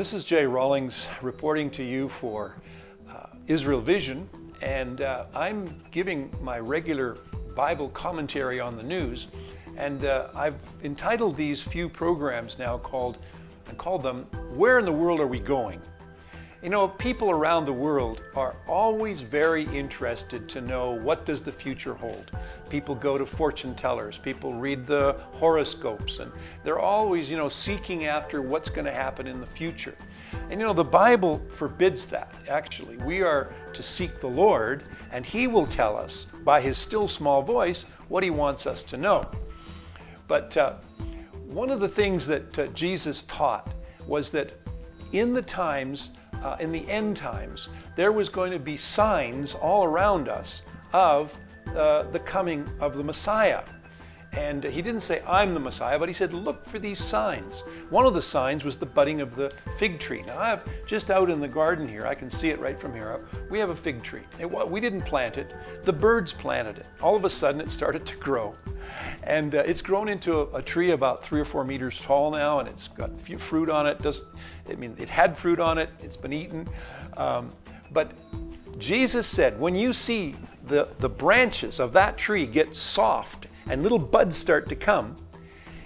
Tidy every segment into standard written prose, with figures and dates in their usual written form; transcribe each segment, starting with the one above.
This is Jay Rawlings reporting to you for Israel Vision, and I'm giving my regular Bible commentary on the news, and I've entitled these few programs now called them, Where in the World Are We Going? You know, people around the world are always very interested to know, what does the future hold? People go to fortune tellers, people read the horoscopes, and they're always, seeking after what's going to happen in the future. And the Bible forbids that, actually. We are to seek the Lord, and He will tell us by His still small voice what He wants us to know. But one of the things that Jesus taught was that in the times, in the end times, there was going to be signs all around us of the coming of the Messiah. And He didn't say, I'm the Messiah, but He said, look for these signs. One of the signs was the budding of the fig tree. Now, I have just out in the garden here, I can see it right from here, we have a fig tree. We didn't plant it, the birds planted it. All of a sudden, it started to grow. And it's grown into a tree about 3 or 4 meters tall now, and it's got a few fruit on it. It had fruit on it, it's been eaten. But Jesus said, when you see the branches of that tree get soft and little buds start to come,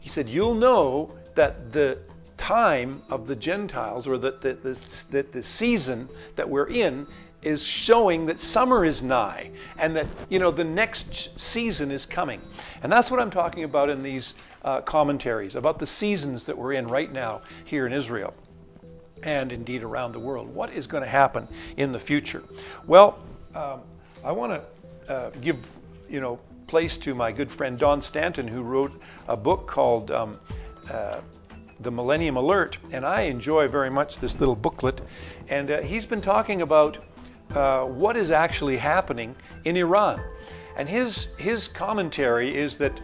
He said, you'll know that the time of the Gentiles, or that the season that we're in, is showing that summer is nigh, and that the next season is coming. And that's what I'm talking about in these commentaries, about the seasons that we're in right now here in Israel, and indeed around the world. What is going to happen in the future? Well, I want to give place to my good friend Don Stanton, who wrote a book called The Millennium Alert, and I enjoy very much this little booklet. And he's been talking about what is actually happening in Iran. And his commentary is that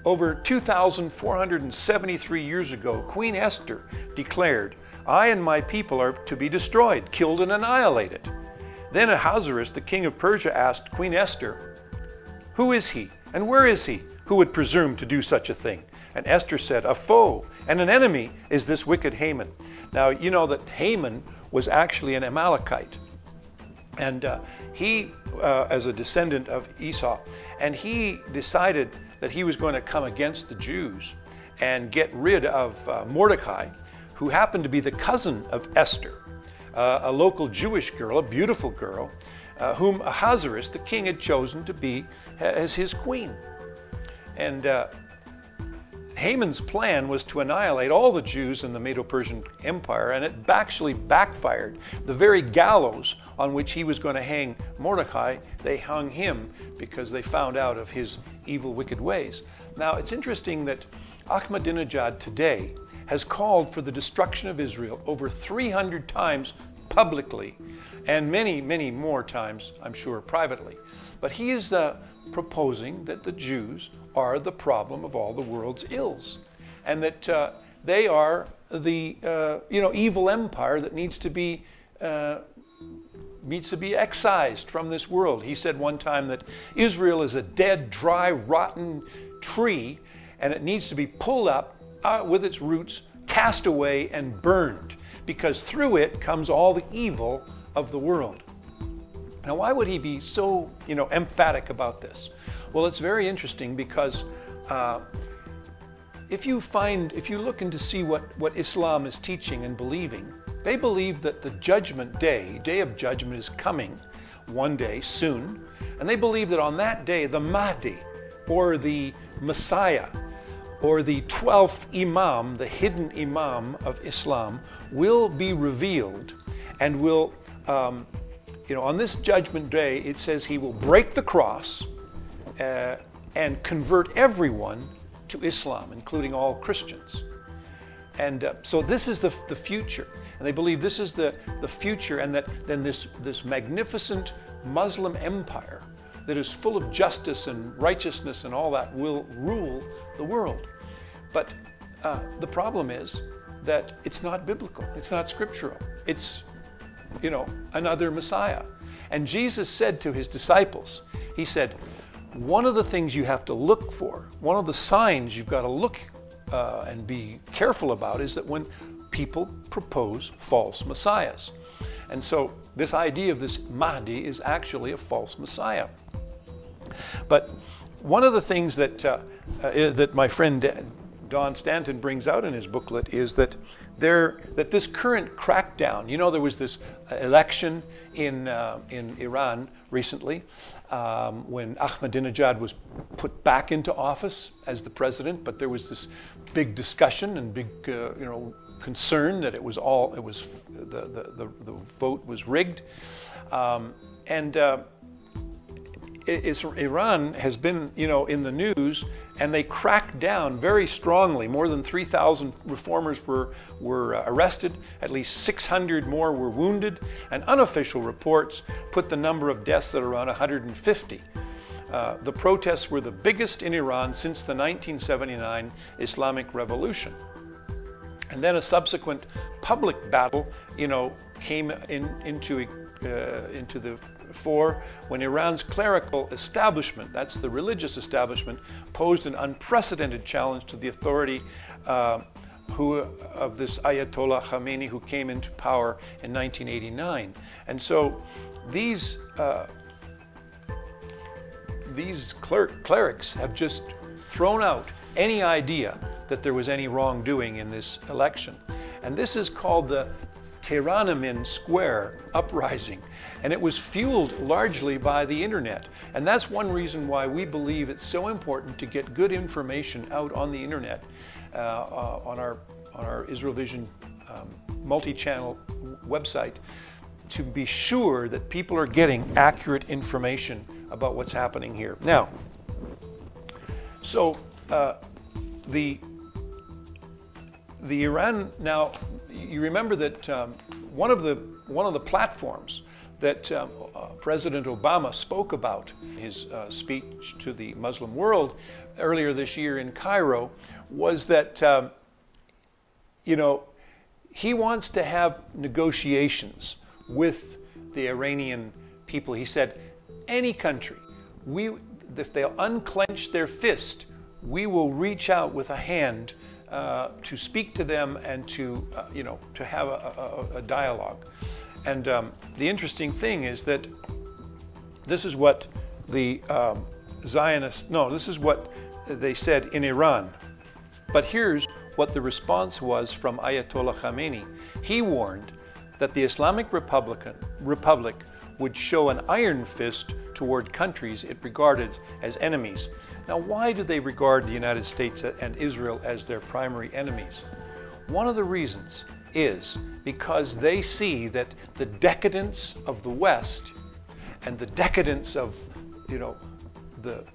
over 2,473 years ago, Queen Esther declared, I and my people are to be destroyed, killed and annihilated. Then Ahasuerus, the king of Persia, asked Queen Esther, who is he and where is he who would presume to do such a thing? And Esther said, a foe and an enemy is this wicked Haman. Now, you know that Haman was actually an Amalekite. And he, as a descendant of Esau, and he decided that he was going to come against the Jews and get rid of Mordecai, who happened to be the cousin of Esther, a local Jewish girl, a beautiful girl, whom Ahasuerus, the king, had chosen to be as his queen. And Haman's plan was to annihilate all the Jews in the Medo-Persian Empire, and it actually backfired. The very gallows on which he was going to hang Mordecai, they hung him because they found out of his evil, wicked ways. Now, it's interesting that Ahmed Anuja today has called for the destruction of Israel over 300 times publicly, and many, many more times, I'm sure, privately. But he is proposing that the Jews are the problem of all the world's ills, and that they are the evil empire that needs to be excised from this world. He said one time that Israel is a dead, dry, rotten tree, and it needs to be pulled up with its roots, cast away and burned, because through it comes all the evil of the world. Now, why would he be so emphatic about this? Well, it's very interesting because if you look into see what Islam is teaching and believing, they believe that the judgment day of judgment, is coming one day soon, and they believe that on that day the Mahdi, or the Messiah, or the 12th Imam, the hidden Imam of Islam, will be revealed, and will, on this judgment day, it says he will break the cross and convert everyone to Islam, including all Christians. And so this is the future, and they believe this is the future, and that then this magnificent Muslim empire that is full of justice and righteousness and all that will rule the world. But the problem is that it's not biblical, it's not scriptural, it's another Messiah. And Jesus said to his disciples, he said, one of the things you have to look for, one of the signs you've got to look and be careful about is that when people propose false messiahs. And so this idea of this Mahdi is actually a false messiah. But one of the things that, that my friend Don Stanton brings out in his booklet is that this current crackdown, you know, there was this election in Iran recently when Ahmed Anuja was put back into office as the president, but there was this big discussion and big concern that the vote was rigged, Iran has been, in the news, and they cracked down very strongly. More than 3,000 reformers were arrested. At least 600 more were wounded. And unofficial reports put the number of deaths at around 150. The protests were the biggest in Iran since the 1979 Islamic Revolution. And then a subsequent public battle, came into the fore when Iran's clerical establishment, that's the religious establishment, posed an unprecedented challenge to the authority of this Ayatollah Khamenei, who came into power in 1989. And so these clerics have just thrown out any idea that there was any wrongdoing in this election. And this is called the Tiananmen Square uprising, and it was fueled largely by the internet. And that's one reason why we believe it's so important to get good information out on the internet, on our Israel Vision multi-channel website, to be sure that people are getting accurate information about what's happening here. Now, so the Iran, now you remember that one of the platforms that President Obama spoke about in his speech to the Muslim world earlier this year in Cairo was that he wants to have negotiations with the Iranian people. He said, any country, if they'll unclench their fist, we will reach out with a hand to speak to them and to have a dialogue. And the interesting thing is that this is what the this is what they said in Iran. But here's what the response was from Ayatollah Khamenei. He warned that the Islamic Republic would show an iron fist toward countries it regarded as enemies. Now, why do they regard the United States and Israel as their primary enemies? One of the reasons is because they see that the decadence of the West and the decadence of, the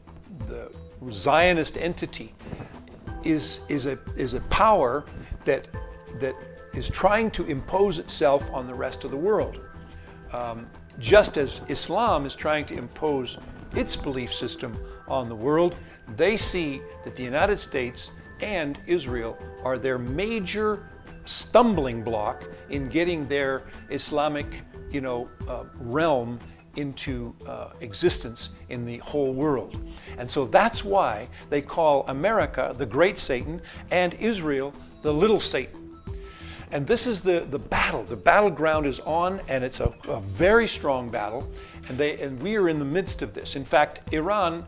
Zionist entity is a power that is trying to impose itself on the rest of the world. Just as Islam is trying to impose its belief system on the world, they see that the United States and Israel are their major stumbling block in getting their Islamic, realm into existence in the whole world. And so that's why they call America the Great Satan and Israel the Little Satan. And this is the battle. The battleground is on, and it's a very strong battle, and we are in the midst of this. In fact, Iran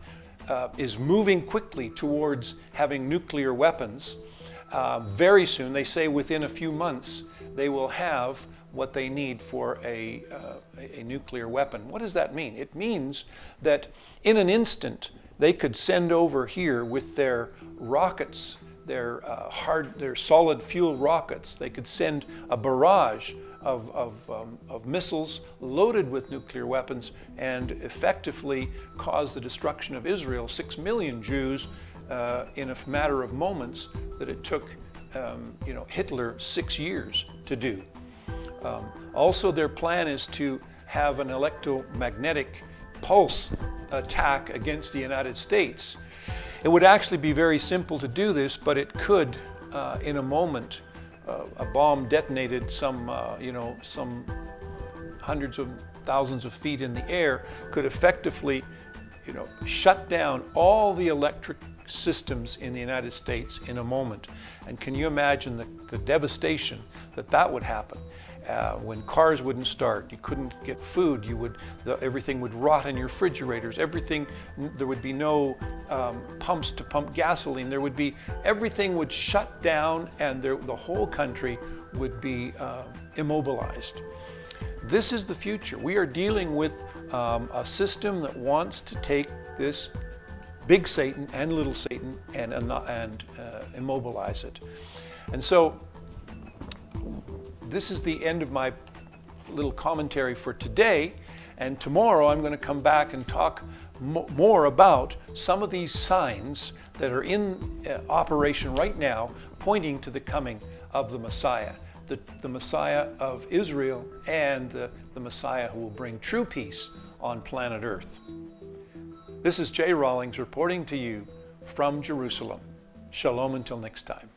is moving quickly towards having nuclear weapons. Very soon, they say within a few months, they will have what they need for a nuclear weapon. What does that mean? It means that in an instant, they could send over here with their rockets, their solid fuel rockets. They could send a barrage of missiles loaded with nuclear weapons and effectively cause the destruction of Israel, 6 million Jews, in a matter of moments that it took Hitler 6 years to do. Also, their plan is to have an electromagnetic pulse attack against the United States. It would actually be very simple to do this, but it could, in a moment, a bomb detonated some hundreds of thousands of feet in the air, could effectively, shut down all the electric systems in the United States in a moment. And can you imagine the devastation that would happen? When cars wouldn't start, you couldn't get food, everything would rot in your refrigerators, there would be no pumps to pump gasoline, everything would shut down, and the whole country would be immobilized. This is the future. We are dealing with a system that wants to take this big Satan and little Satan and immobilize it. And so this is the end of my little commentary for today, and tomorrow I'm going to come back and talk more about some of these signs that are in operation right now, pointing to the coming of the Messiah, the Messiah of Israel, and the Messiah who will bring true peace on planet Earth. This is J. Rawlings reporting to you from Jerusalem. Shalom until next time.